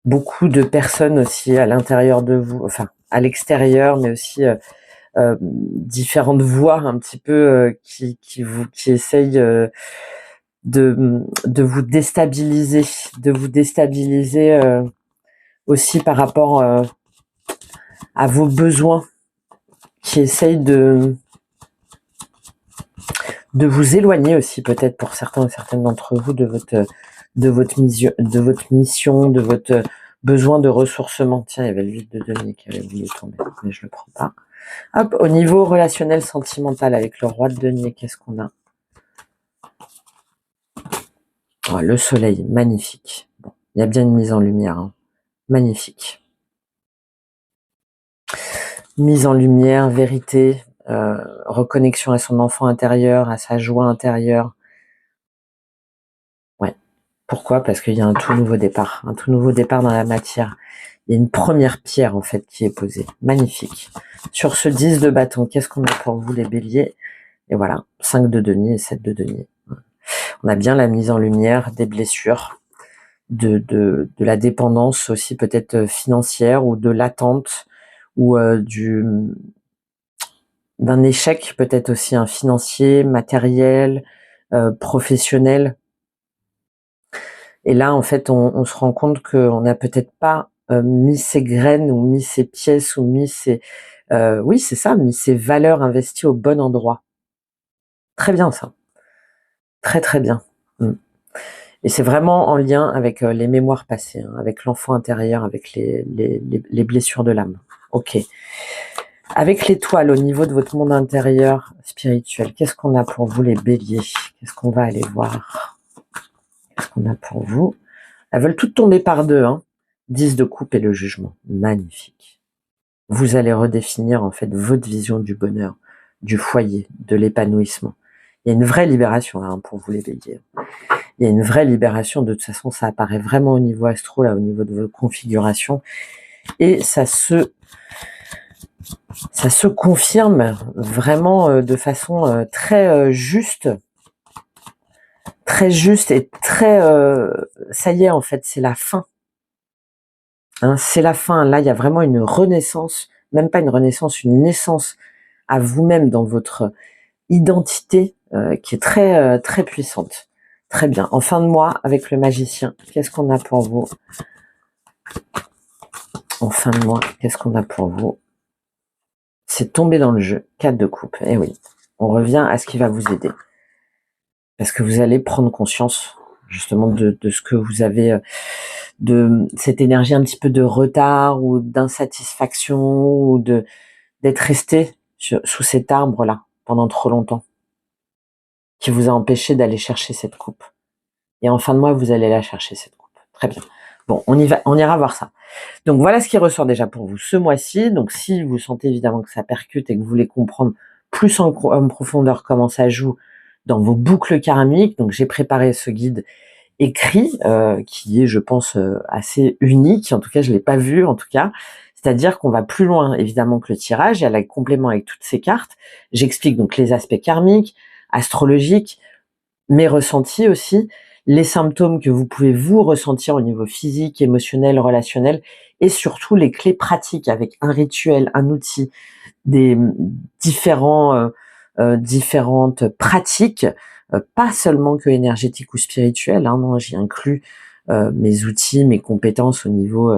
Beaucoup de personnes aussi à l'intérieur de vous, enfin à l'extérieur, mais aussi différentes voix un petit peu qui essayent de vous déstabiliser, aussi par rapport à vos besoins, qui essayent de vous éloigner aussi peut-être pour certains ou certaines d'entre vous de votre mission, de votre besoin de ressourcement. Tiens, il y avait le 8 de denier qui avait voulu tomber, mais je le prends pas. Hop, au niveau relationnel sentimental avec le roi de denier, qu'est-ce qu'on a? Oh, le soleil, magnifique. Bon, il y a bien une mise en lumière, hein. Magnifique. Mise en lumière, vérité, reconnexion à son enfant intérieur, à sa joie intérieure. Ouais. Pourquoi? Parce qu'il y a un tout nouveau départ dans la matière. Il y a une première pierre en fait qui est posée. Magnifique. Sur ce 10 de bâton, qu'est-ce qu'on a pour vous les béliers? Et voilà, 5 de denier et 7 de denier. On a bien la mise en lumière des blessures, de la dépendance aussi peut-être financière ou de l'attente ou d'un échec peut-être aussi financier, matériel, professionnel. Et là, en fait, on se rend compte qu'on n'a peut-être pas mis ses graines ou mis ses pièces ou mis ses... oui, c'est ça, mis ses valeurs investies au bon endroit. Très bien ça. Très très bien. Mm. Et c'est vraiment en lien avec les mémoires passées, hein, avec l'enfant intérieur, avec les blessures de l'âme. Ok. Avec l'étoile au niveau de votre monde intérieur spirituel, qu'est-ce qu'on a pour vous les béliers? Qu'est-ce qu'on va aller voir? Qu'est-ce qu'on a pour vous? Elles veulent toutes tomber par deux, hein. 10 de coupe et le jugement. Magnifique. Vous allez redéfinir en fait votre vision du bonheur, du foyer, de l'épanouissement. Il y a une vraie libération hein, pour vous les béliers. Il y a une vraie libération, de toute façon ça apparaît vraiment au niveau astro, là au niveau de votre configuration. Et ça se confirme vraiment de façon très juste et très... ça y est en fait, c'est la fin. Hein, c'est la fin. Là, il y a vraiment une renaissance, même pas une renaissance, une naissance à vous-même dans votre identité qui est très très puissante. Très bien. En fin de mois, avec le magicien, qu'est-ce qu'on a pour vous? En fin de mois, qu'est-ce qu'on a pour vous? C'est tombé dans le jeu. 4 de coupe. Eh oui. On revient à ce qui va vous aider. Parce que vous allez prendre conscience justement de ce que vous avez, de cette énergie un petit peu de retard ou d'insatisfaction ou d'être resté sous cet arbre-là pendant trop longtemps, qui vous a empêché d'aller chercher cette coupe. Et en fin de mois, vous allez la chercher, cette coupe. Très bien. Bon, on ira voir ça. Donc voilà ce qui ressort déjà pour vous ce mois-ci. Donc si vous sentez évidemment que ça percute et que vous voulez comprendre plus en profondeur comment ça joue dans vos boucles karmiques, donc j'ai préparé ce guide écrit qui est, je pense, assez unique. En tout cas, je l'ai pas vu, en tout cas. C'est-à-dire qu'on va plus loin, évidemment, que le tirage. Il y a le complément avec toutes ces cartes. J'explique donc les aspects karmiques, astrologiques, mes ressentis aussi, les symptômes que vous pouvez vous ressentir au niveau physique, émotionnel, relationnel, et surtout les clés pratiques avec un rituel, un outil, des différentes pratiques, pas seulement que énergétiques ou spirituelles, hein, non, j'y inclus mes outils, mes compétences au niveau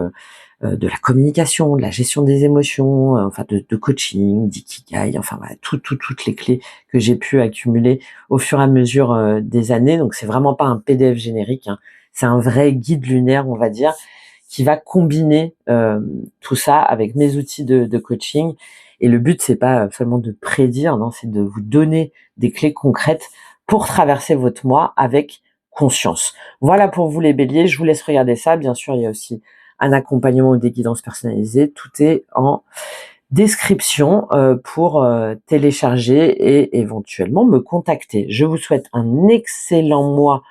de la communication, de la gestion des émotions, enfin de coaching, d'ikigai, enfin voilà, toutes les clés que j'ai pu accumuler au fur et à mesure des années. Donc c'est vraiment pas un PDF générique, hein, c'est un vrai guide lunaire, on va dire, qui va combiner tout ça avec mes outils de coaching. Et le but, c'est pas seulement de prédire, non, c'est de vous donner des clés concrètes pour traverser votre mois avec conscience. Voilà pour vous les béliers, je vous laisse regarder ça. Bien sûr, il y a aussi un accompagnement ou des guidances personnalisées. Tout est en description pour télécharger et éventuellement me contacter. Je vous souhaite un excellent mois.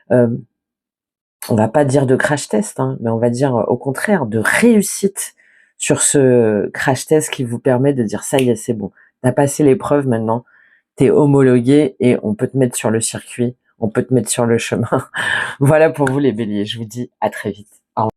On va pas dire de crash test, hein, mais on va dire au contraire de réussite sur ce crash test qui vous permet de dire ça y est, c'est bon. T'as passé l'épreuve maintenant, t'es homologué et on peut te mettre sur le circuit, on peut te mettre sur le chemin. Voilà pour vous les béliers. Je vous dis à très vite. Au revoir.